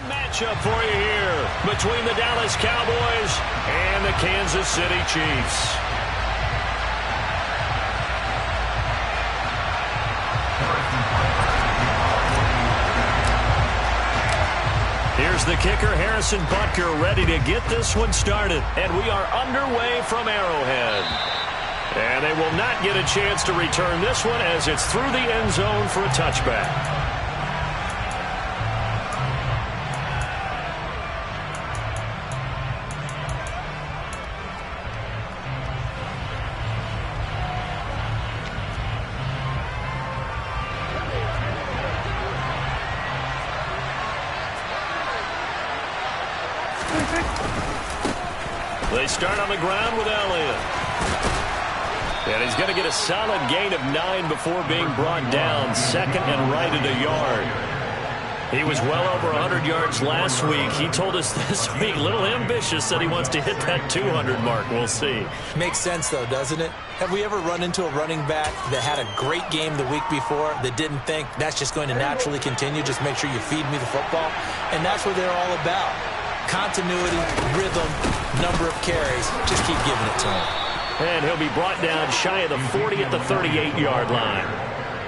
Matchup for you here between the Dallas Cowboys and the Kansas City Chiefs. Here's the kicker, Harrison Butker, ready to get this one started. And we are underway from Arrowhead. And they will not get a chance to return this one as it's through the end zone for a touchback. They start on the ground with Elliott. And he's going to get a solid gain of 9 before being brought down. Second and right at a yard. He was well over 100 yards last week. He told us this week, a little ambitious, that he wants to hit that 200 mark. We'll see. Makes sense, though, doesn't it? Have we ever run into a running back that had a great game the week before that didn't think that's just going to naturally continue? Just make sure you feed me the football. And that's what they're all about. Continuity, rhythm, number of carries. Just keep giving it to him. And he'll be brought down shy of the 40 at the 38-yard line.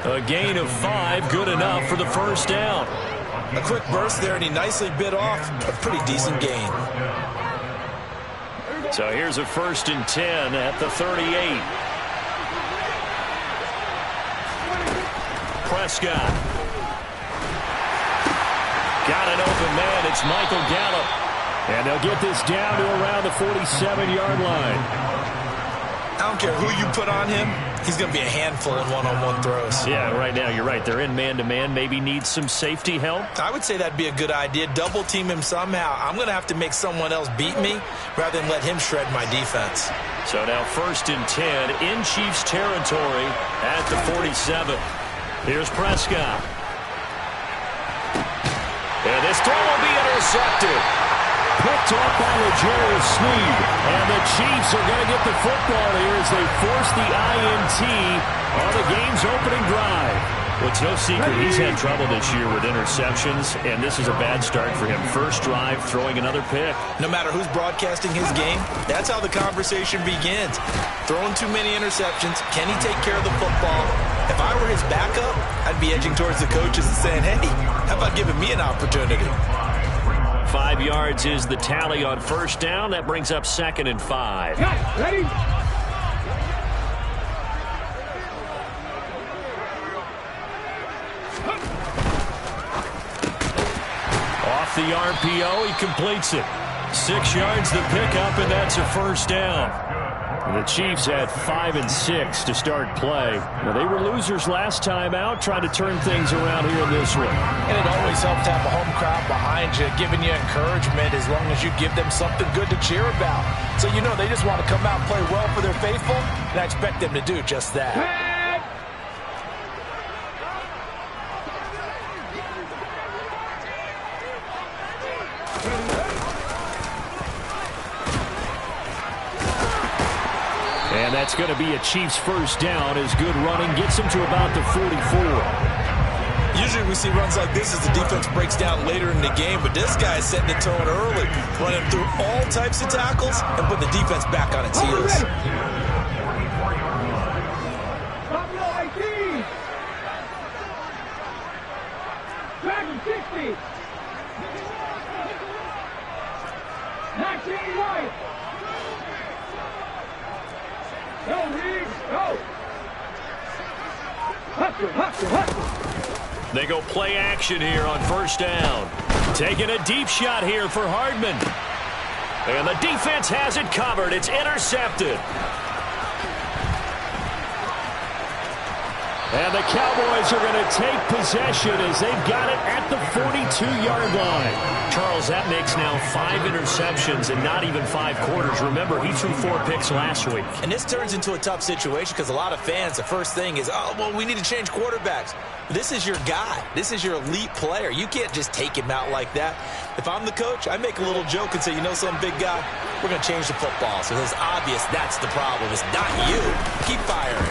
A gain of 5, good enough for the first down. A quick burst there, and he nicely bit off a pretty decent gain. So here's a 1st and 10 at the 38. Prescott. Got an open man. It's Michael Gallup. And they'll get this down to around the 47-yard line. I don't care who you put on him. He's going to be a handful in one-on-one throws. Yeah, right now, you're right. They're in man-to-man. Maybe needs some safety help. I would say that'd be a good idea. Double-team him somehow. I'm going to have to make someone else beat me rather than let him shred my defense. So now 1st and 10 in Chiefs territory at the 47. Here's Prescott. And this throw will be intercepted. Picked off by L'Jarius Sneed. And the Chiefs are going to get the football here as they force the INT on the game's opening drive. Well, it's no secret he's had trouble this year with interceptions, and this is a bad start for him. First drive, throwing another pick. No matter who's broadcasting his game, that's how the conversation begins. Throwing too many interceptions. Can he take care of the football? If I were his backup, I'd be edging towards the coaches and saying, hey, how about giving me an opportunity? 5 yards is the tally on first down. That brings up 2nd and 5. Ready? Off the RPO, he completes it. 6 yards the pickup, and that's a first down. The Chiefs had 5 and 6 to start play. Now, they were losers last time out, trying to turn things around here in this one. And it always helps to have a home crowd behind you, giving you encouragement as long as you give them something good to cheer about. So you know they just want to come out and play well for their faithful, and I expect them to do just that. And that's going to be a Chiefs first down as good running gets him to about the 44. Usually we see runs like this as the defense breaks down later in the game, but this guy is setting the tone early, running through all types of tackles and putting the defense back on its heels. Dragon 60. 19 right. Go, Reed, go! Hustle. They go play action here on first down. Taking a deep shot here for Hardman. And the defense has it covered. It's intercepted. And the Cowboys are going to take possession as they've got it at the 42-yard line. Charles, that makes now 5 interceptions in not even 5 quarters. Remember, he threw 4 picks last week. And this turns into a tough situation because a lot of fans, the first thing is, oh, well, we need to change quarterbacks. This is your guy. This is your elite player. You can't just take him out like that. If I'm the coach, I make a little joke and say, you know some big guy, we're going to change the football. So it's obvious that's the problem. It's not you. Keep firing.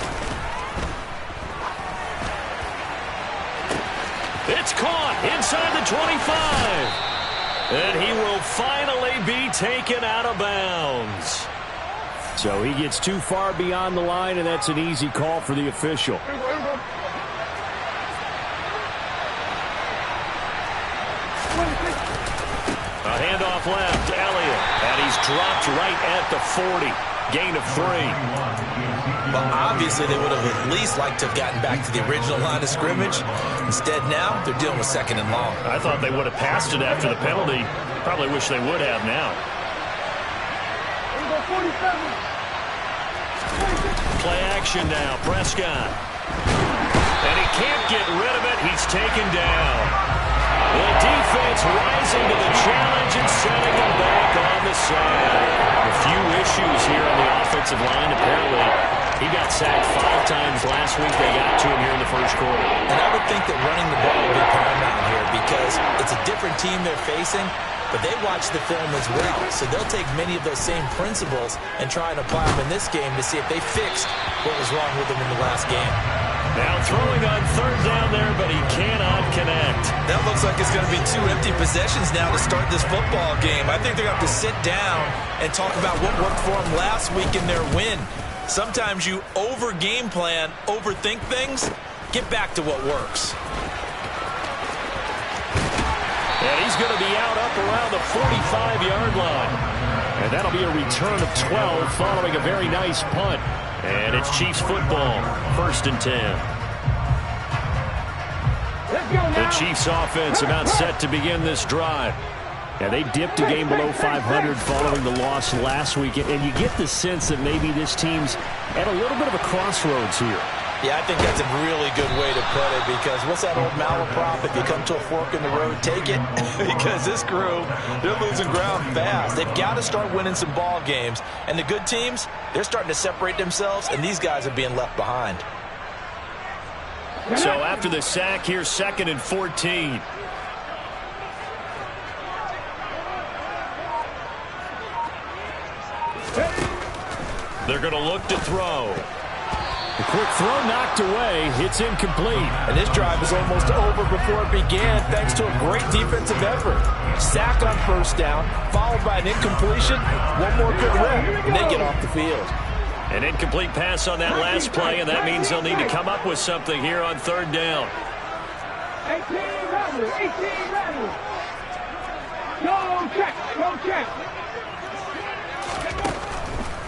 It's caught inside the 25. And he will finally be taken out of bounds. So he gets too far beyond the line, and that's an easy call for the official. A handoff left, Elliott. And he's dropped right at the 40. Gain of 3. Well, obviously they would have at least liked to have gotten back to the original line of scrimmage. Instead now, they're dealing with 2nd and long. I thought they would have passed it after the penalty. Probably wish they would have now. Play action now, Prescott. And he can't get rid of it. He's taken down. The defense rising to the challenge and sending him back on the side. A few issues here on the offensive line. Apparently, he got sacked 5 times last week. They got to him here in the first quarter. And I would think that running the ball would be paramount here because it's a different team they're facing, but they watch the film as well. So they'll take many of those same principles and try and apply them in this game to see if they fixed what was wrong with them in the last game. Now throwing on 3rd down there, but he cannot connect. That looks like it's going to be 2 empty possessions now to start this football game. I think they're going to have to sit down and talk about what worked for them last week in their win. Sometimes you over-game plan, overthink things. Get back to what works. And he's going to be out up around the 45-yard line. And that'll be a return of 12 following a very nice punt. And it's Chiefs football, 1st and 10. The Chiefs offense about set to begin this drive. Yeah, they dipped a game below 500 following the loss last week. And you get the sense that maybe this team's at a little bit of a crossroads here. Yeah, I think that's a really good way to put it because what's that old malaprop? If you come to a fork in the road, take it. Because this crew, they're losing ground fast. They've got to start winning some ball games. And the good teams, they're starting to separate themselves, and these guys are being left behind. So after the sack, here's 2nd and 14. They're going to look to throw. The quick throw knocked away. It's incomplete. And this drive is almost over before it began thanks to a great defensive effort. Sack on 1st down, followed by an incompletion. One more good rep, and they get off the field. An incomplete pass on that last play, and that means they'll need to come up with something here on 3rd down. 18 rattle, 18 rattle. Go check, go check.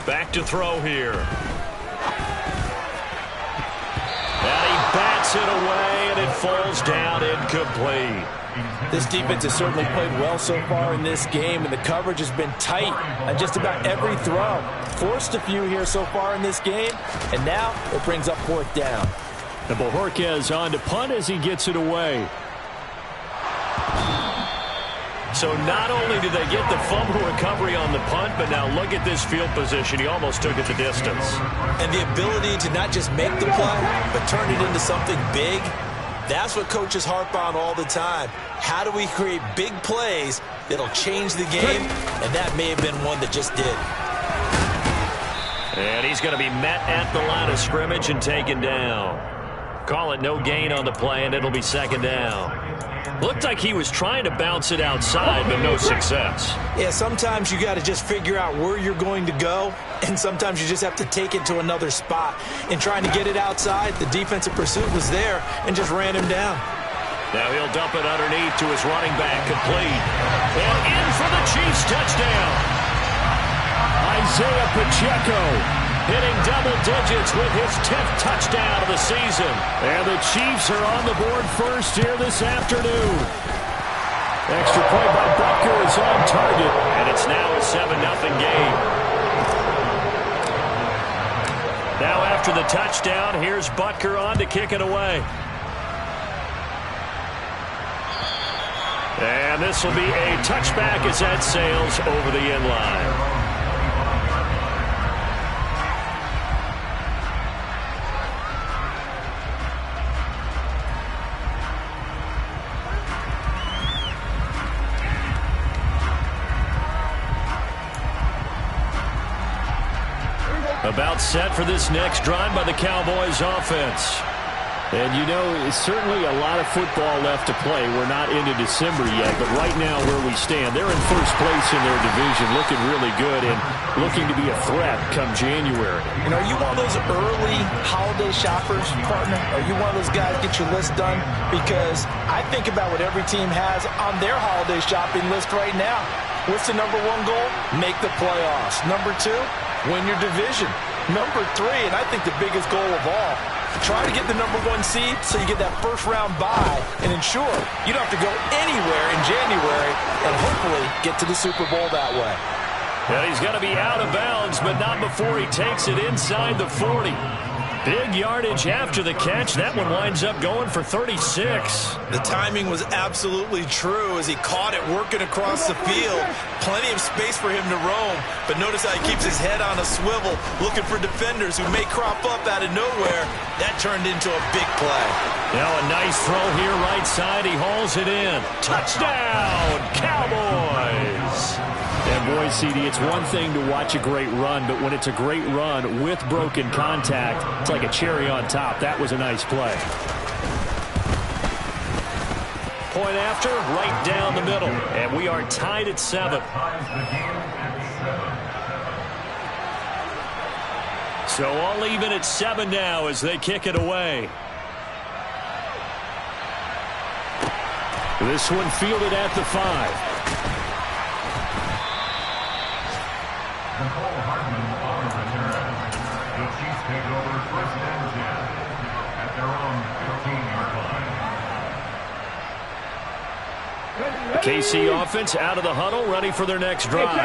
Back to throw here. And he bats it away, and it falls down incomplete. This defense has certainly played well so far in this game, and the coverage has been tight on just about every throw. Forced a few here so far in this game, and now it brings up 4th down. And Bojorquez on to punt as he gets it away. So not only did they get the fumble recovery on the punt, but now look at this field position. He almost took it the distance. And the ability to not just make the play, but turn it into something big, that's what coaches harp on all the time. How do we create big plays that'll change the game? And that may have been one that just did. And he's going to be met at the line of scrimmage and taken down. Call it no gain on the play, and it'll be 2nd down. Looked like he was trying to bounce it outside, but no success. Yeah, sometimes you got to just figure out where you're going to go, and sometimes you just have to take it to another spot. In trying to get it outside, the defensive pursuit was there and just ran him down. Now he'll dump it underneath to his running back, complete. And in for the Chiefs touchdown. Isaiah Pacheco hitting double digits with his 10th touchdown of the season. And the Chiefs are on the board first here this afternoon. Extra point by Butker is on target, and it's now a 7-0 game. Now after the touchdown, here's Butker on to kick it away. And this will be a touchback as that sails over the end line. About set for this next drive by the Cowboys offense. And you know, it's certainly a lot of football left to play. We're not into December yet, but right now where we stand, they're in first place in their division, looking really good and looking to be a threat come January. You know, are you one of those early holiday shoppers, partner? Are you one of those guys get your list done? Because I think about what every team has on their holiday shopping list right now. What's the number one goal? Make the playoffs. Number two, win your division. Number three, and I think the biggest goal of all, try to get the number one seed so you get that first round bye and ensure you don't have to go anywhere in January and hopefully get to the Super Bowl that way. And he's going to be out of bounds, but not before he takes it inside the 40. Big yardage after the catch. That one winds up going for 36. The timing was absolutely true as he caught it working across the field. Plenty of space for him to roam. But notice how he keeps his head on a swivel looking for defenders who may crop up out of nowhere. That turned into a big play. Now a nice throw here right side. He hauls it in. Touchdown, Cowboys! And boy, CD, it's one thing to watch a great run, but when it's a great run with broken contact, it's like a cherry on top. That was a nice play. Point after, right down the middle. And we are tied at 7. So all even at 7 now as they kick it away. This one fielded at the 5. KC offense out of the huddle, ready for their next drive.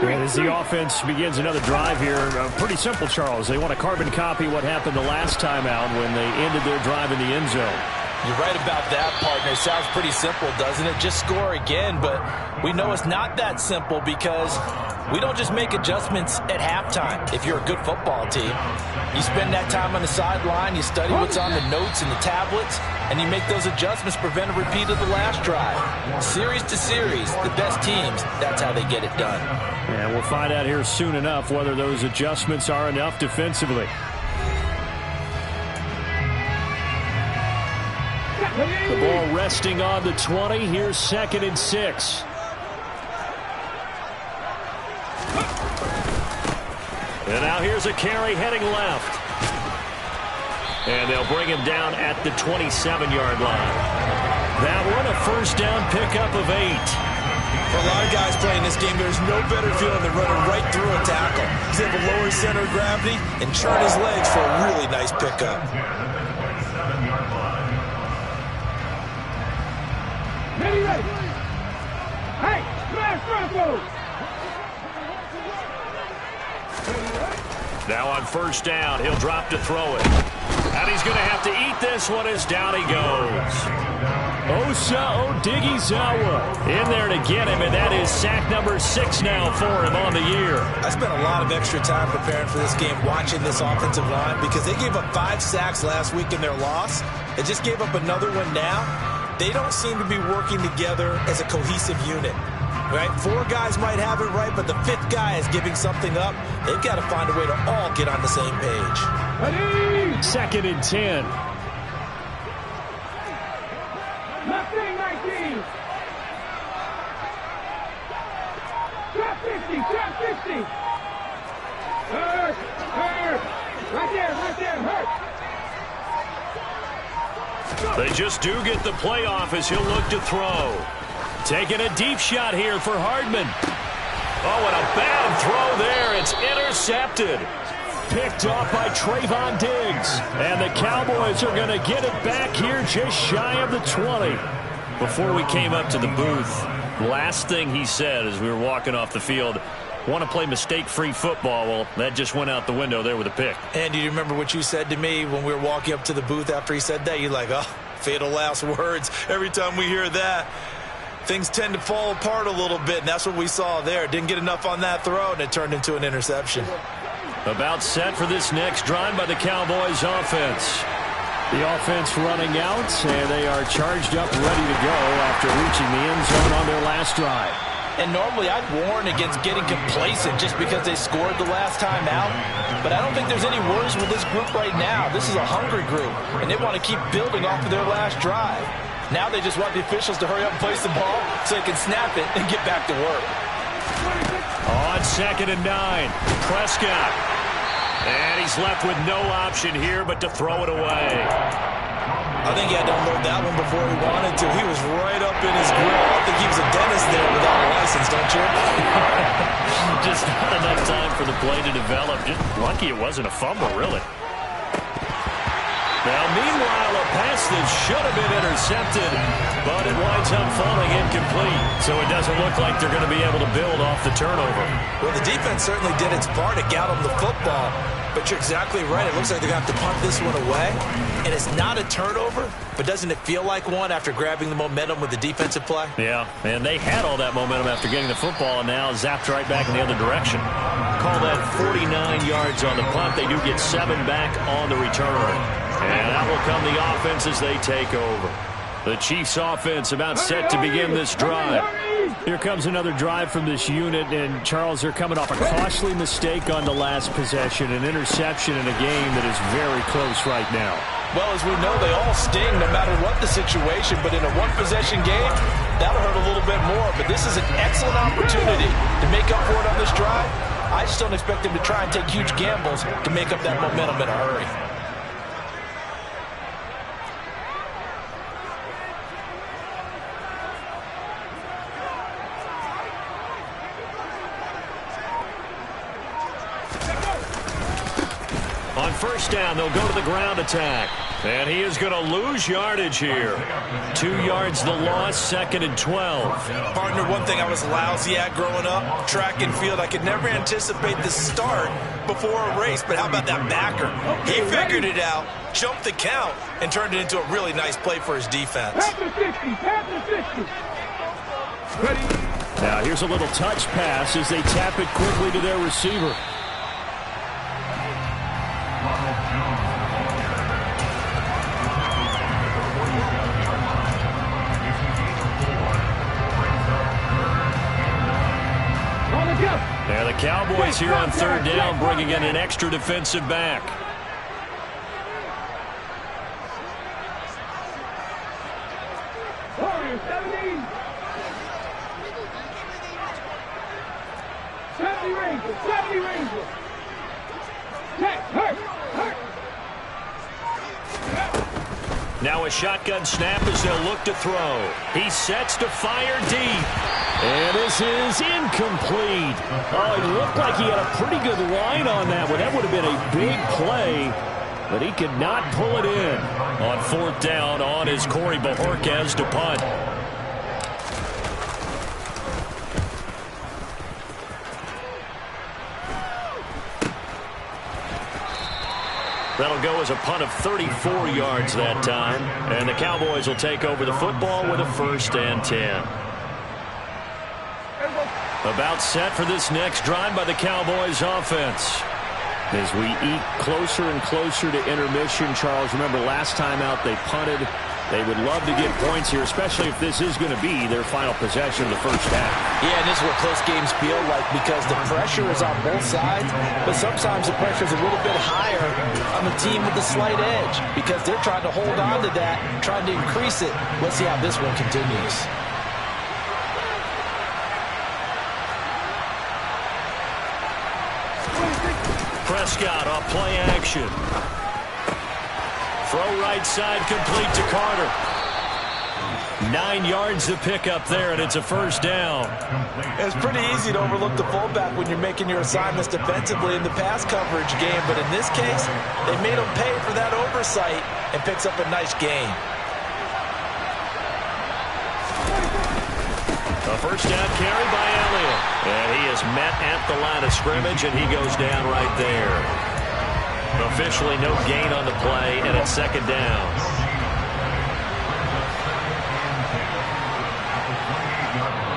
And as the offense begins another drive here, pretty simple, Charles. They want to carbon copy what happened the last time out when they ended their drive in the end zone. You're right about that, partner. Sounds pretty simple, doesn't it? Just score again, but we know it's not that simple because we don't just make adjustments at halftime. If you're a good football team, you spend that time on the sideline, you study what's on the notes and the tablets, and you make those adjustments, prevent a repeat of the last drive. Series to series, the best teams, that's how they get it done. And we'll find out here soon enough whether those adjustments are enough defensively. The ball resting on the 20. Here's 2nd and 6. And now here's a carry heading left. And they'll bring him down at the 27-yard line. That one a first down pickup of 8. For a lot of guys playing this game, there's no better feeling than running right through a tackle. He's able to lower his center of gravity and turn his legs for a really nice pickup. Ready. Hey, smash Broncos! Now on first down, he'll drop to throw it. And he's going to have to eat this one as down he goes. Osa Odighizuwa in there to get him, and that is sack number 6 now for him on the year. I spent a lot of extra time preparing for this game, watching this offensive line, because they gave up 5 sacks last week in their loss. They just gave up another one now. They don't seem to be working together as a cohesive unit. Right? 4 guys might have it right, but the 5th guy is giving something up. They've got to find a way to all get on the same page. 2nd and 10. Left wing 19. Drop 50, drop 50. Hurt. Right there, hurt. They just do get the playoff as he'll look to throw. Taking a deep shot here for Hardman. Oh, and a bad throw there. It's intercepted. Picked off by Trayvon Diggs. And the Cowboys are going to get it back here just shy of the 20. Before we came up to the booth, last thing he said as we were walking off the field, want to play mistake-free football. Well, that just went out the window there with a pick. And do you remember what you said to me when we were walking up to the booth after he said that? You're like, oh, fatal last words. Every time we hear that, things tend to fall apart a little bit, and that's what we saw there. Didn't get enough on that throw, and it turned into an interception. About set for this next drive by the Cowboys offense. The offense running out, and they are charged up, ready to go after reaching the end zone on their last drive. And normally I'd warn against getting complacent just because they scored the last time out. But I don't think there's any worries with this group right now. This is a hungry group, and they want to keep building off of their last drive. Now they just want the officials to hurry up and place the ball so they can snap it and get back to work. On 2nd and 9, Prescott. And he's left with no option here but to throw it away. I think he had to unload that one before he wanted to. He was right up in his grill. I think he was a dentist there without a license, don't you? Just not enough time for the play to develop. Just lucky it wasn't a fumble, really. Now, meanwhile, a pass that should have been intercepted, but it winds up falling incomplete. So it doesn't look like they're going to be able to build off the turnover. Well, the defense certainly did its part to get them the football. But you're exactly right. It looks like they're going to have to punt this one away. And it's not a turnover, but doesn't it feel like one after grabbing the momentum with the defensive play? Yeah, and they had all that momentum after getting the football and now zapped right back in the other direction. Call that 49 yards on the punt. They do get 7 back on the return. And out will come the offense as they take over. The Chiefs offense about set to begin this drive. Here comes another drive from this unit, and Charles, they're coming off a costly mistake on the last possession, an interception in a game that is very close right now. Well, as we know, they all sting no matter what the situation, but in a one-possession game, that'll hurt a little bit more. But this is an excellent opportunity to make up for it on this drive. I just don't expect them to try and take huge gambles to make up that momentum in a hurry. On first down, they'll go to the ground attack. And he is going to lose yardage here. 2 yards the loss, 2nd and 12. Partner, one thing I was lousy at growing up, track and field. I could never anticipate the start before a race, but how about that backer? He figured it out, jumped the count, and turned it into a really nice play for his defense. Now here's a little touch pass as they tap it quickly to their receiver. Now the Cowboys here on 3rd down, bringing in an extra defensive back. Now a shotgun snap as they'll look to throw. He sets to fire deep. And this is incomplete. Oh, it looked like he had a pretty good line on that one. That would have been a big play, but he could not pull it in. On 4th down, on is Corey Bajorquez to punt. That'll go as a punt of 34 yards that time. And the Cowboys will take over the football with a 1st and 10. About set for this next drive by the Cowboys offense. As we eat closer and closer to intermission, Charles, remember last time out they punted. They would love to get points here, especially if this is going to be their final possession of the first half. Yeah, and this is what close games feel like because the pressure is on both sides, but sometimes the pressure is a little bit higher on the team with the slight edge because they're trying to hold on to that, trying to increase it. Let's see how this one continues. Prescott off play action. Throw right side complete to Carter. 9 yards to pick up there, and it's a 1st down. It's pretty easy to overlook the fullback when you're making your assignments defensively in the pass coverage game, but in this case, they made him pay for that oversight and picks up a nice gain. A 1st down carry by Elliott. And he is met at the line of scrimmage, and he goes down right there. Officially no gain on the play, and it's 2nd down.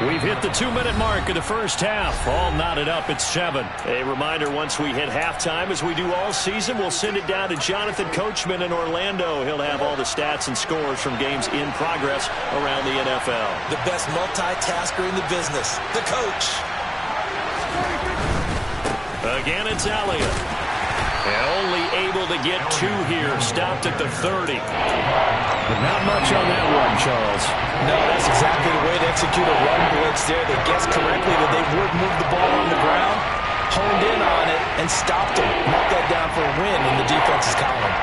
We've hit the 2-minute mark of the first half. All knotted up at 7. A reminder, once we hit halftime, as we do all season, we'll send it down to Jonathan Coachman in Orlando. He'll have all the stats and scores from games in progress around the NFL. The best multitasker in the business, the coach. Again, it's Elliott. And only able to get 2 here. Stopped at the 30. But not much on that one, Charles. No, that's exactly the way to execute a run blitz there. They guessed correctly that they would move the ball on the ground, honed in on it, and stopped them. Marked that down for a win in the defense's column.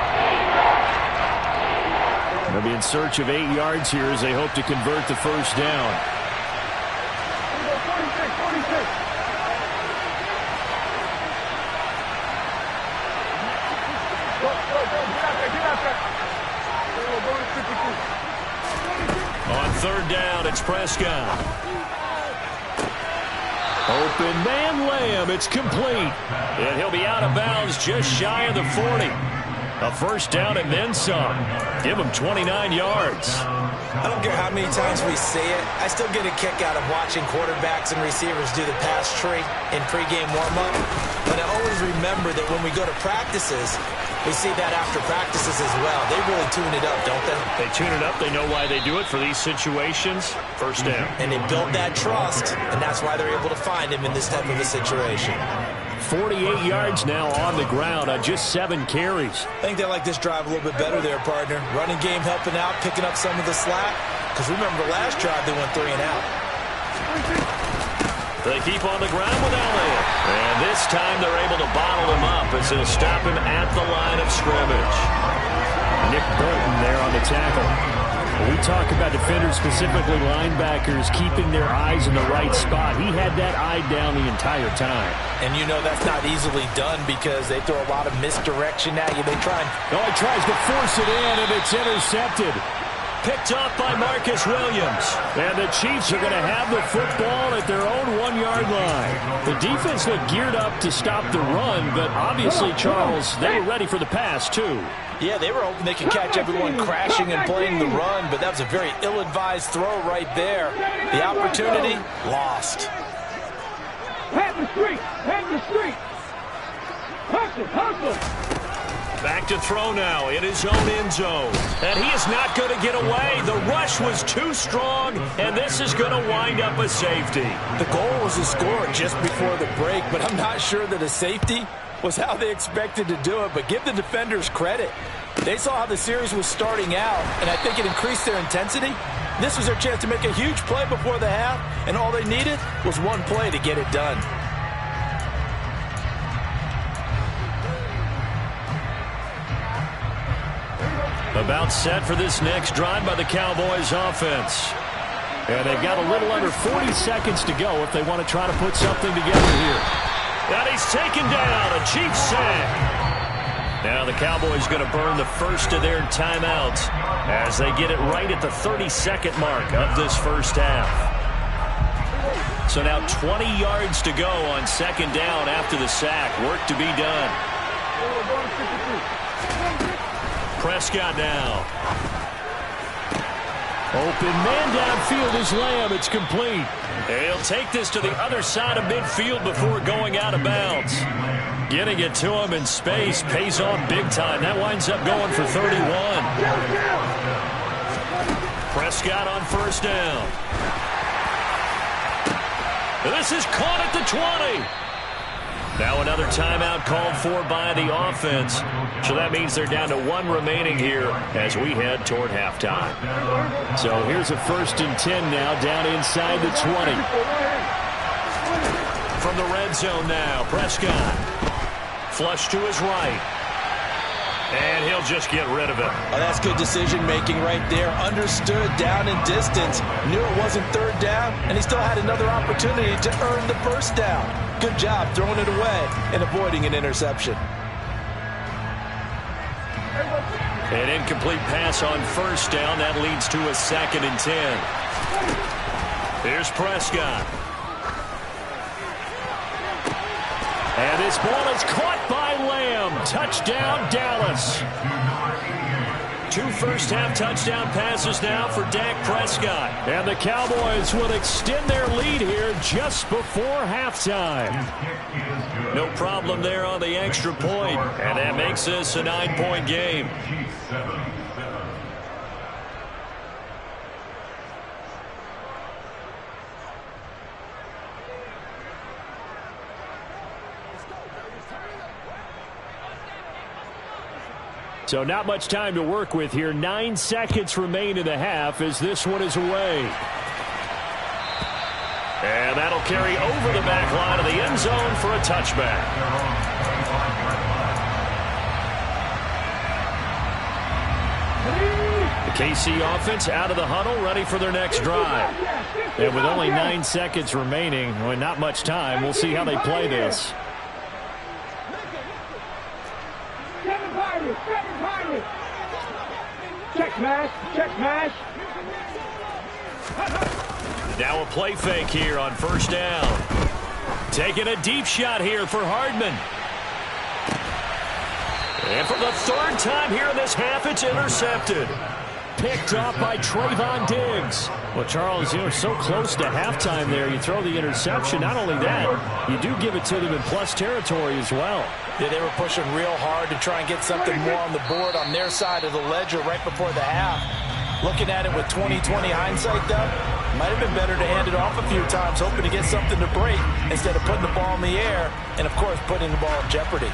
They'll be in search of 8 yards here as they hope to convert the first down. 46. On third down, it's Prescott. Open man Lamb. It's complete. And he'll be out of bounds just shy of the 40. A first down and then some. Give him 29 yards. I don't care how many times we say it, I still get a kick out of watching quarterbacks and receivers do the pass tree in pregame warm-up. But I always remember that when we go to practices, we see that after practices as well. They really tune it up, don't they? They tune it up. They know why they do it for these situations. First down. And they build that trust, and that's why they're able to find him in this type of a situation. 48 yards now on the ground on just 7 carries. I think they like this drive a little bit better there, partner. Running game helping out, picking up some of the slack. Because remember the last drive, they went 3 and out. They keep on the ground with Elliott. And this time they're able to bottle him up as they'll stop him at the line of scrimmage. Nick Bolton there on the tackle. We talk about defenders, specifically linebackers, keeping their eyes in the right spot. He had that eye down the entire time. And you know that's not easily done because they throw a lot of misdirection at you. They try and... Oh, he tries to force it in, and it's intercepted. Picked off by Marcus Williams. And the Chiefs are going to have the football at their own 1-yard line. The defense looked geared up to stop the run, but obviously, Charles, they were ready for the pass, too. Yeah, they were hoping they could catch everyone crashing and playing the run, but that was a very ill-advised throw right there. The opportunity, lost. Head the street. Hustle. Back to throw now in his own end zone. And he is not going to get away. The rush was too strong, and this is going to wind up a safety. The goal was to score just before the break, but I'm not sure that a safety was how they expected to do it. But give the defenders credit. They saw how the series was starting out, and I think it increased their intensity. This was their chance to make a huge play before the half, and all they needed was one play to get it done. About set for this next drive by the Cowboys offense. And they've got a little under 40 seconds to go if they want to try to put something together here. And he's taken down, a Chiefs sack. Now the Cowboys going to burn the first of their timeouts as they get it right at the 32nd mark of this first half. So now 20 yards to go on second down after the sack. Work to be done. Prescott now. Open man downfield is Lamb. It's complete. He'll take this to the other side of midfield before going out of bounds. Getting it to him in space pays off big time. That winds up going for 31. Prescott on first down. This is caught at the 20. Now another timeout called for by the offense. So that means they're down to 1 remaining here as we head toward halftime. So here's a 1st and 10 now down inside the 20. From the red zone now, Prescott. Flush to his right. And he'll just get rid of it. Oh, that's good decision-making right there. Understood down and distance. Knew it wasn't third down, and he still had another opportunity to earn the first down. Good job throwing it away and avoiding an interception. An incomplete pass on first down. That leads to a 2nd and 10. Here's Prescott. And this ball is caught by Lamb. Touchdown, Dallas. 2 first-half touchdown passes now for Dak Prescott. And the Cowboys will extend their lead here just before halftime. No problem there on the extra point, and that makes this a 9-point game. So not much time to work with here. 9 seconds remain in the half as this one is away. And that'll carry over the back line of the end zone for a touchback. The KC offense out of the huddle, ready for their next drive. And with only 9 seconds remaining, well, not much time, we'll see how they play this. Check mash, check mash. Now a play fake here on first down. Taking a deep shot here for Hardman. And for the 3rd time here in this half, it's intercepted. Picked off by Trayvon Diggs. Well, Charles, you're so close to halftime there. You throw the interception. Not only that, you do give it to them in plus territory as well. Yeah, they were pushing real hard to try and get something more on the board on their side of the ledger right before the half. Looking at it with 20/20 hindsight, though, might have been better to hand it off a few times, hoping to get something to break instead of putting the ball in the air and, of course, putting the ball in jeopardy.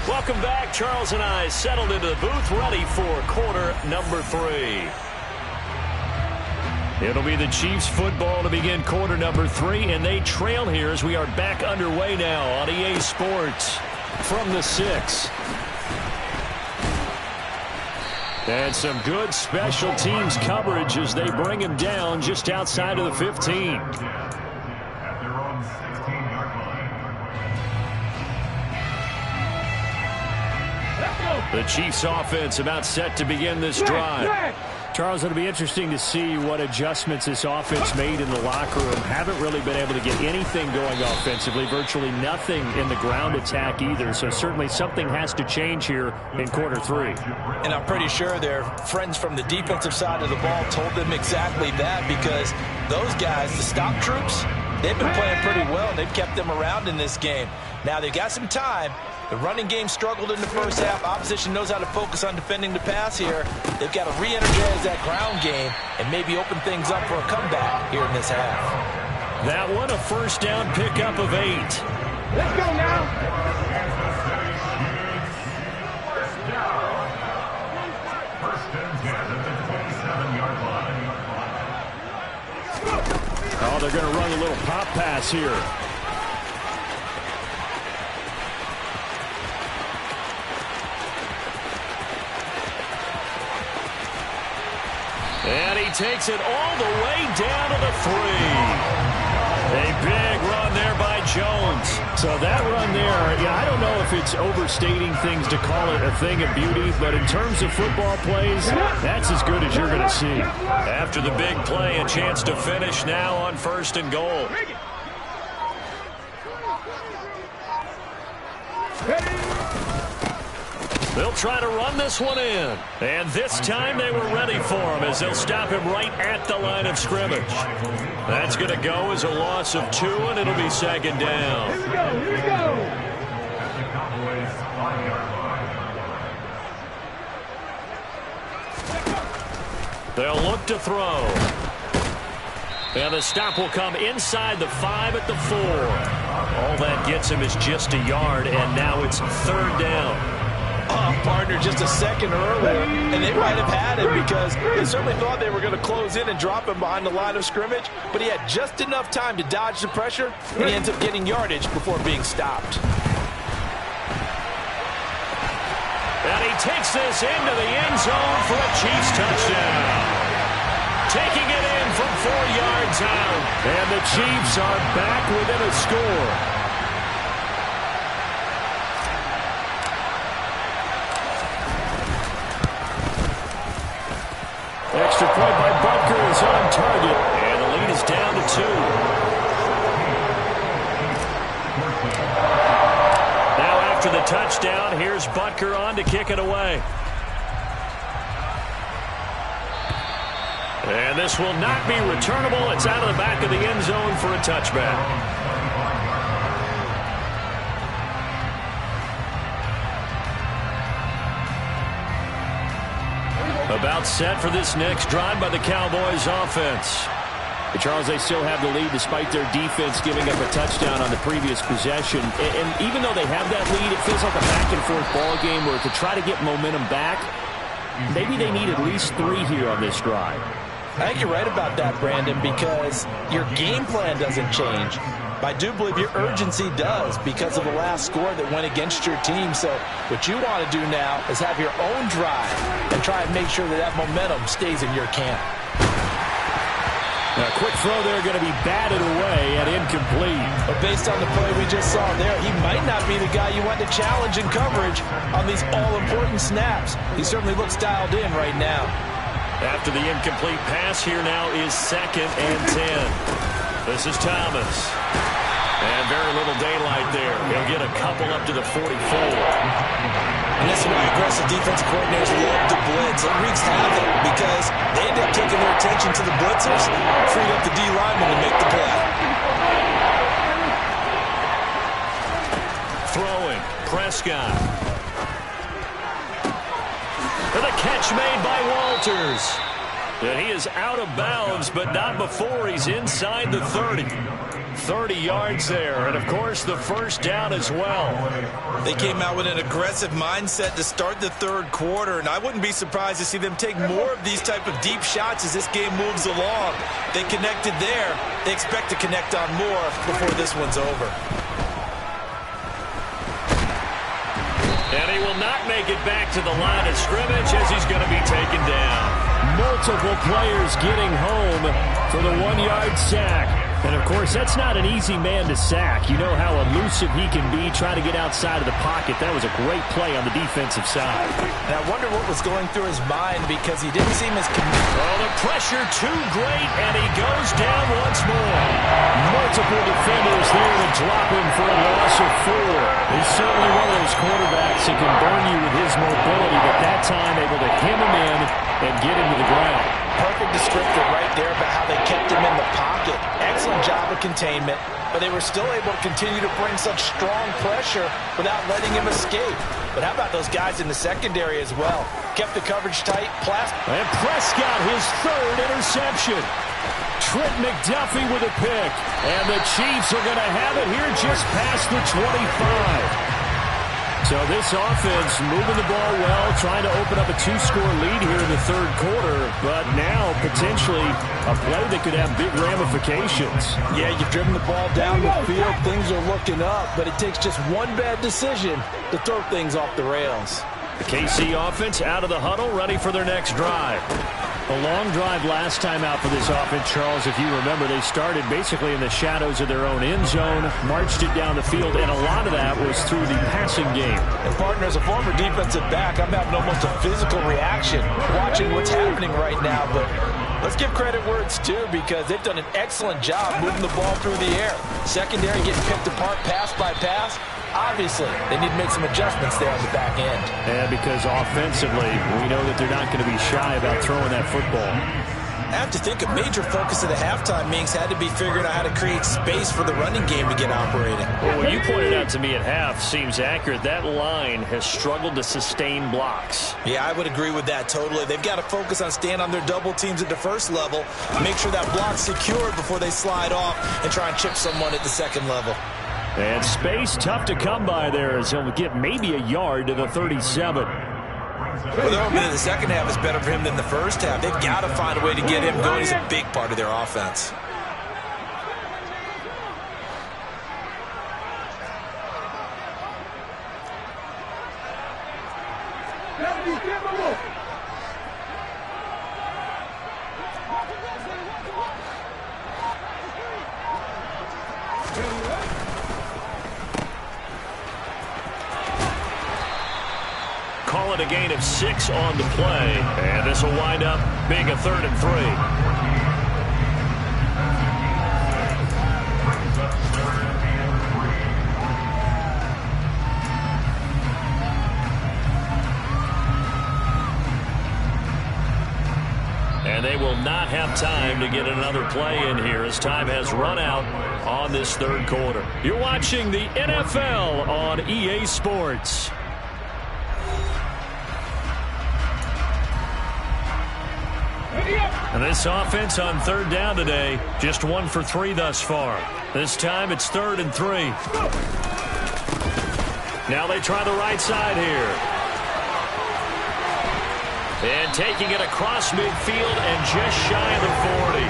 Welcome back. Charles and I settled into the booth, ready for quarter number 3. It'll be the Chiefs football to begin quarter number 3, and they trail here as we are back underway now on EA Sports from the 6. And some good special teams coverage as they bring him down just outside of the 15. The Chiefs offense about set to begin this drive. Charles, it'll be interesting to see what adjustments this offense made in the locker room. Haven't really been able to get anything going offensively. Virtually nothing in the ground attack either. So certainly something has to change here in quarter 3. And I'm pretty sure their friends from the defensive side of the ball told them exactly that, because those guys, the stop troops, they've been playing pretty well, and they've kept them around in this game. Now they've got some time. The running game struggled in the first half. Opposition knows how to focus on defending the pass here. They've got to re-energize that ground game and maybe open things up for a comeback here in this half. That one, a first down pickup of 8. Let's go now. Oh, they're going to run a little pop pass here. And he takes it all the way down to the 3. A big run there by Jones. So that run there, yeah, I don't know if it's overstating things to call it a thing of beauty, but in terms of football plays, that's as good as you're going to see. After the big play, a chance to finish now on 1st and goal. They'll try to run this one in. And this time they were ready for him as they'll stop him right at the line of scrimmage. That's going to go as a loss of 2, and it'll be 2nd down. Here we go, here we go. They'll look to throw. And the stop will come inside the 5 at the 4. All that gets him is just a yard, and now it's 3rd down. Partner just a second earlier, and they might have had him because they certainly thought they were going to close in and drop him behind the line of scrimmage, but he had just enough time to dodge the pressure, and he ends up getting yardage before being stopped. And he takes this into the end zone for a Chiefs touchdown. Taking it in from 4 yards out. And the Chiefs are back within a score. Extra point by Butker is on target. after the touchdown. Here's Butker on to kick it away. And this will not be returnable. It's out of the back of the end zone for a touchback. About set for this next drive by the Cowboys offense. But Charles, they still have the lead despite their defense giving up a touchdown on the previous possession. And even though they have that lead, it feels like a back-and-forth ball game where to try to get momentum back, maybe they need at least 3 here on this drive. I think you're right about that, Brandon, because your game plan doesn't change. I do believe your urgency does because of the last score that went against your team. So what you want to do now is have your own drive and try and make sure that that momentum stays in your camp. A quick throw there going to be batted away and incomplete. But based on the play we just saw there, he might not be the guy you want to challenge in coverage on these all-important snaps. He certainly looks dialed in right now. After the incomplete pass, here now is 2nd and 10. This is Thomas. And very little daylight there. He'll get a couple up to the 44. And this is why aggressive defensive coordinators love to blitz. It wreaks havoc because they end up taking their attention to the blitzers, freed up the D lineman to make the play. Throwing, Prescott. And the catch made by Walters. And he is out of bounds, but not before he's inside the 30. 30 yards there, and of course the first down as well. They came out with an aggressive mindset to start the third quarter, and I wouldn't be surprised to see them take more of these type of deep shots as this game moves along. They connected there. They expect to connect on more before this one's over. And he will not make it back to the line of scrimmage as he's going to be taken down. Multiple players getting home for the 1-yard sack. And, of course, that's not an easy man to sack. You know how elusive he can be, trying to get outside of the pocket. That was a great play on the defensive side. And I wonder what was going through his mind because he didn't seem as committed. Oh, the pressure too great, and he goes down once more. Multiple defenders there to drop him for a loss of 4. He's certainly one of those quarterbacks that can burn you with his mobility, but that time able to hem him in and get him to the ground. Perfect descriptor right there about how they kept him in the pocket. Excellent job of containment, but they were still able to continue to bring such strong pressure without letting him escape. But how about those guys in the secondary as well? Kept the coverage tight. And Prescott, his 3rd interception. Trent McDuffie with a pick. And the Chiefs are going to have it here just past the 25. So this offense moving the ball well, trying to open up a 2-score lead here in the third quarter, but now potentially a play that could have big ramifications. Yeah, you've driven the ball down the field. Things are looking up, but it takes just one bad decision to throw things off the rails. The KC offense out of the huddle, ready for their next drive. A long drive last time out for this offense, Charles. If you remember, they started basically in the shadows of their own end zone, marched it down the field, and a lot of that was through the passing game. And, partner, as a former defensive back, I'm having almost a physical reaction watching what's happening right now. But let's give credit where it's due because they've done an excellent job moving the ball through the air. Secondary getting picked apart pass by pass. Obviously, they need to make some adjustments there on the back end. And because offensively, we know that they're not going to be shy about throwing that football. I have to think a major focus of the halftime meetings had to be figuring out how to create space for the running game to get operating. Well, what you pointed out to me at half seems accurate. That line has struggled to sustain blocks. Yeah, I would agree with that totally. They've got to focus on staying on their double teams at the first level, make sure that block's secured before they slide off and try and chip someone at the second level. And space tough to come by there as he'll get maybe a yard to the 37. Well, their opening in the second half is better for him than the first half. They've got to find a way to get him going. He's a big part of their offense. Call it a gain of 6 on the play. And this will wind up being a 3rd and 3. And they will not have time to get another play in here as time has run out on this third quarter. You're watching the NFL on EA Sports. And this offense on third down today, just 1 for 3 thus far. This time it's 3rd and 3. Now they try the right side here. And taking it across midfield and just shy of the 40.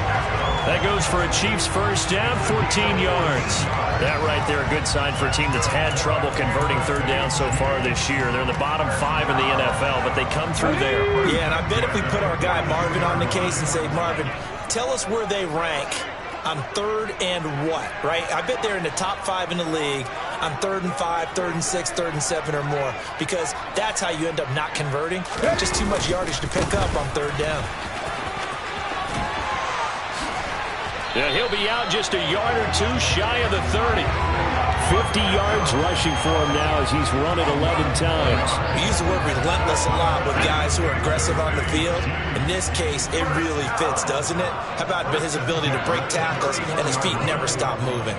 That goes for a Chiefs first down, 14 yards. That right there, a good sign for a team that's had trouble converting third down so far this year. They're in the bottom 5 in the NFL, but they come through there. Yeah, and I bet if we put our guy Marvin on the case and say, Marvin, tell us where they rank on 3rd and what, right? I bet they're in the top 5 in the league on 3rd and 5, 3rd and 6, 3rd and 7 or more, because that's how you end up not converting. Just too much yardage to pick up on 3rd down. Yeah, he'll be out just a yard or 2 shy of the 30. 50 yards rushing for him now as he's run it 11 times. We use the word relentless a lot with guys who are aggressive on the field. In this case, it really fits, doesn't it? How about his ability to break tackles and his feet never stop moving?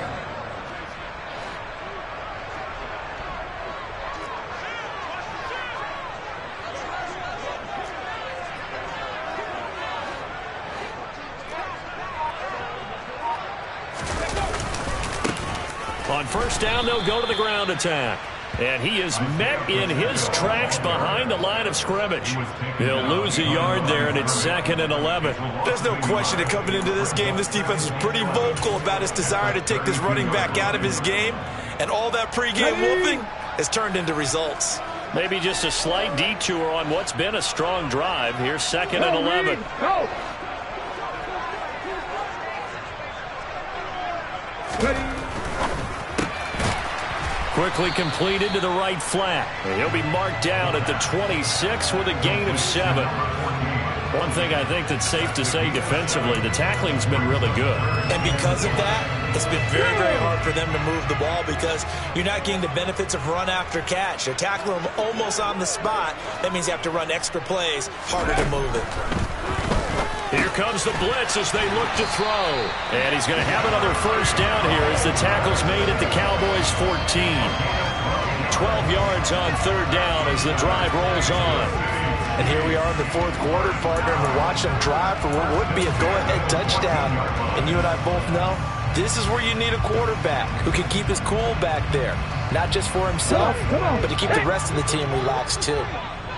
On first down, they'll go to the ground attack. And he is met in his tracks behind the line of scrimmage. He'll lose a yard there, and it's 2nd and 11. There's no question that coming into this game, this defense is pretty vocal about its desire to take this running back out of his game. And all that pregame whooping has turned into results. Maybe just a slight detour on what's been a strong drive. Here's 2nd and 11. Go. Quickly completed to the right flat. And he'll be marked down at the 26 with a gain of 7. One thing I think that's safe to say defensively, the tackling's been really good. And because of that, it's been very, very hard for them to move the ball because you're not getting the benefits of run after catch. They're tackling them almost on the spot. That means you have to run extra plays, harder to move it. Here comes the blitz as they look to throw. And he's going to have another first down here as the tackle's made at the Cowboys 14. 12 yards on third down as the drive rolls on. And here we are in the 4th quarter, partner, and we watch them drive for what would be a go-ahead touchdown. And you and I both know this is where you need a quarterback who can keep his cool back there. Not just for himself, but to keep the rest of the team relaxed too.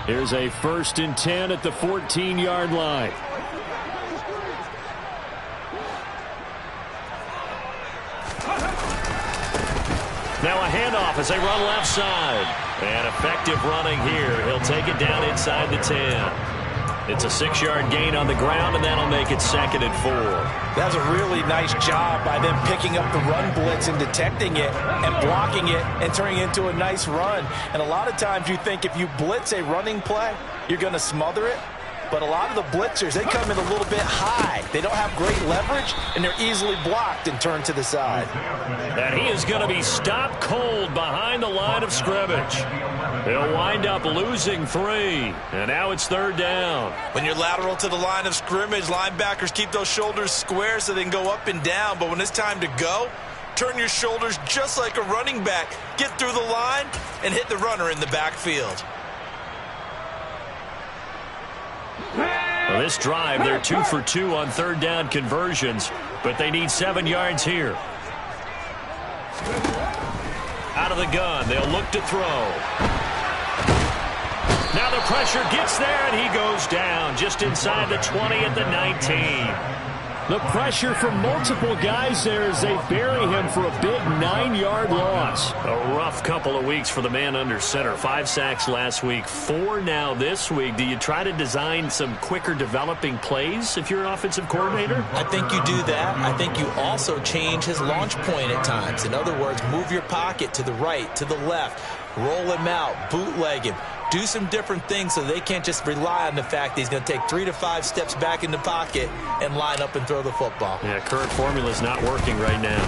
Here's a 1st and 10 at the 14-yard line. Now a handoff as they run left side. And effective running here. He'll take it down inside the 10. It's a 6-yard gain on the ground, and that'll make it 2nd and 4. That's a really nice job by them picking up the run blitz and detecting it and blocking it and turning it into a nice run. And a lot of times you think if you blitz a running play, you're going to smother it. But a lot of the blitzers, they come in a little bit high. They don't have great leverage, and they're easily blocked and turned to the side. And he is going to be stopped cold behind the line of scrimmage. He'll wind up losing 3. And now it's 3rd down. When you're lateral to the line of scrimmage, linebackers keep those shoulders square so they can go up and down. But when it's time to go, turn your shoulders just like a running back. Get through the line and hit the runner in the backfield. Well, this drive, they're 2 for 2 on third down conversions, but they need 7 yards here. Out of the gun, they'll look to throw. Now the pressure gets there, and he goes down just inside the 20 at the 19. The pressure from multiple guys there as they bury him for a big 9-yard loss. A rough couple of weeks for the man under center. 5 sacks last week, 4 now this week. Do you try to design some quicker developing plays if you're an offensive coordinator? I think you do that. I think you also change his launch point at times. In other words, move your pocket to the right, to the left, roll him out, bootleg him. Do some different things so they can't just rely on the fact that he's going to take 3 to 5 steps back in the pocket and line up and throw the football. Yeah, current formula is not working right now.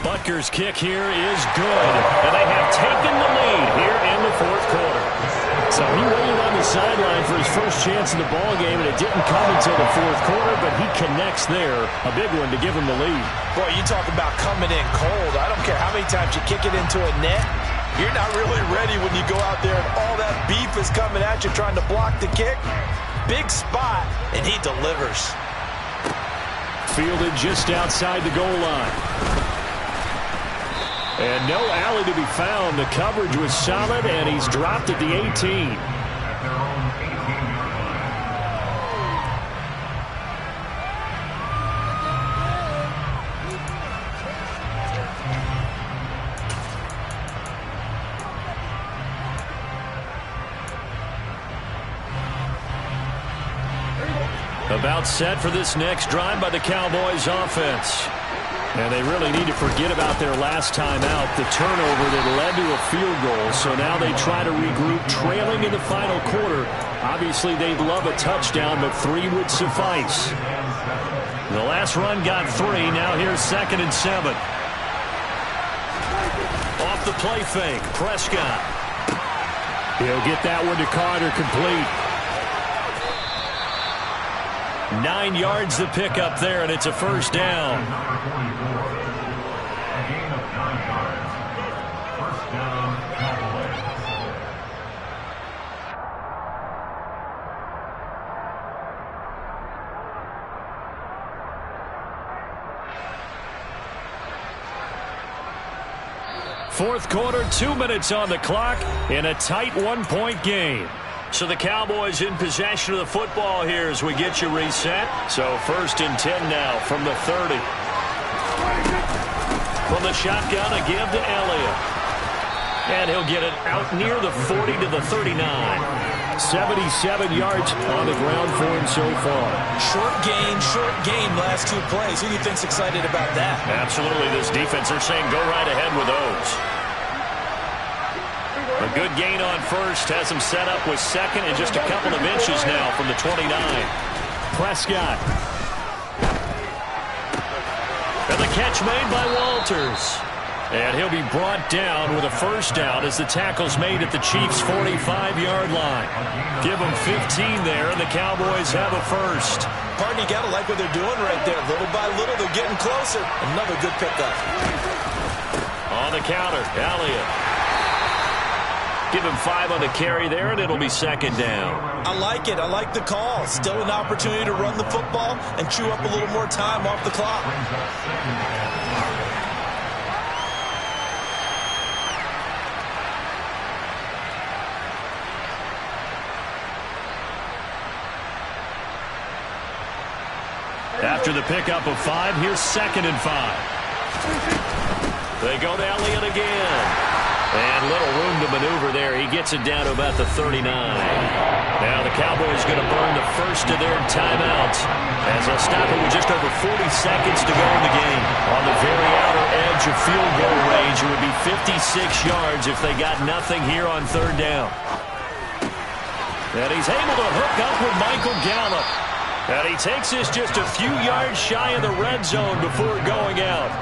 Butker's kick here is good, and they have taken the lead here in the 4th quarter. So he waited on the sideline for his first chance in the ball game, and it didn't come until the fourth quarter, but he connects there. A big one to give him the lead. Boy, you talk about coming in cold. I don't care how many times you kick it into a net. You're not really ready when you go out there and all that beef is coming at you trying to block the kick. Big spot, and he delivers. Fielded just outside the goal line. And no alley to be found. The coverage was solid, and he's dropped at the 18. About set for this next drive by the Cowboys offense. And they really need to forget about their last time out, the turnover that led to a field goal. So now they try to regroup, trailing in the final quarter. Obviously, they'd love a touchdown, but 3 would suffice. The last run got 3. Now here's 2nd and 7. Off the play fake, Prescott. He'll get that one to Carter, complete. 9 yards to pick up there, and it's a first down. Fourth quarter, 2 minutes on the clock in a tight 1-point game. So the Cowboys in possession of the football here as we get you reset. So 1st and 10 now from the 30. From the shotgun, a give to Elliott. And he'll get it out near the 40 to the 39. 77 yards on the ground for him so far. Short gain last 2 plays. Who do you think's excited about that? Absolutely. This defense, they're saying go right ahead with those. A good gain on first has him set up with 2nd and just a couple of inches now from the 29. Prescott. And the catch made by Walters. And he'll be brought down with a first down as the tackle's made at the Chiefs' 45-yard line. Give them 15 there, and the Cowboys have a first. Pardon, you got to like what they're doing right there. Little by little, they're getting closer. Another good pickup. On the counter, Elliott. Give him 5 on the carry there, and it'll be 2nd down. I like it. I like the call. Still an opportunity to run the football and chew up a little more time off the clock. After the pickup of 5, here's 2nd and 5. They go to Elliott again. And little room to maneuver there. He gets it down to about the 39. Now the Cowboys going to burn the first of their timeouts as they'll stop it with just over 40 seconds to go in the game. On the very outer edge of field goal range, it would be 56 yards if they got nothing here on 3rd down. And he's able to hook up with Michael Gallup. And he takes this just a few yards shy of the red zone before going out.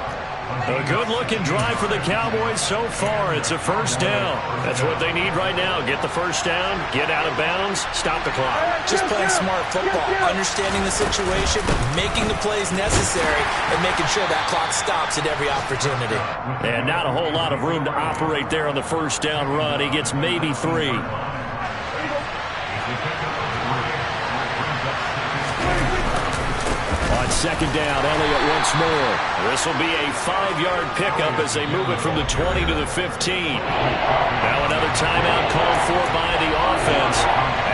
A good-looking drive for the Cowboys so far. It's a first down. That's what they need right now. Get the first down, get out of bounds, stop the clock. Just playing smart football, understanding the situation, making the plays necessary, and making sure that clock stops at every opportunity. And not a whole lot of room to operate there on the first down run. He gets maybe 3. On 2nd down, Elliott once more. This will be a 5-yard pickup as they move it from the 20 to the 15. Now another timeout called for by the offense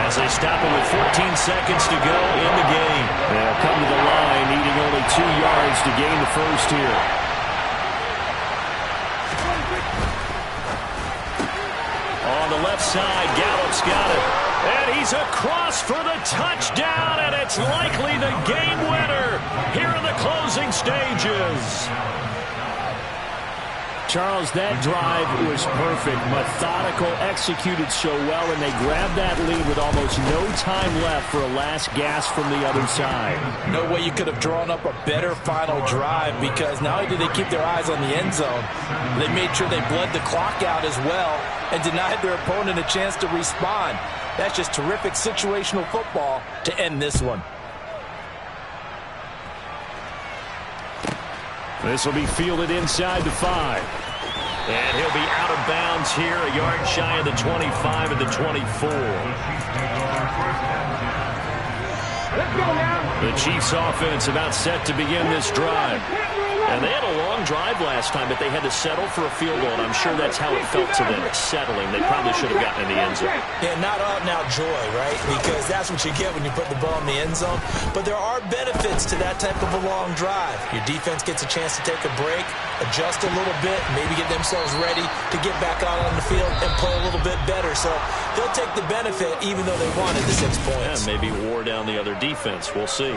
as they stop it with 14 seconds to go in the game. They'll come to the line needing only 2 yards to gain the first here. On the left side, Gallup's got it. And he's across for the touchdown, and it's likely the game winner here in the closing stages. Charles, that drive was perfect. Methodical, executed so well, and they grabbed that lead with almost no time left for a last gasp from the other side. No way you could have drawn up a better final drive, because not only did they keep their eyes on the end zone, they made sure they bled the clock out as well and denied their opponent a chance to respond. That's just terrific situational football to end this one. This will be fielded inside the 5. And he'll be out of bounds here, a yard shy of the 25 and the 24. Let's go now. The Chiefs offense about set to begin this drive. And they had a long drive last time, but they had to settle for a field goal, and I'm sure that's how it felt to them, settling. They probably should have gotten in the end zone. Yeah, not out and out joy, right? Because that's what you get when you put the ball in the end zone. But there are benefits to that type of a long drive. Your defense gets a chance to take a break, adjust a little bit, maybe get themselves ready to get back out on the field and play a little bit better. So they'll take the benefit even though they wanted the 6 points. Yeah, maybe wore down the other defense. We'll see.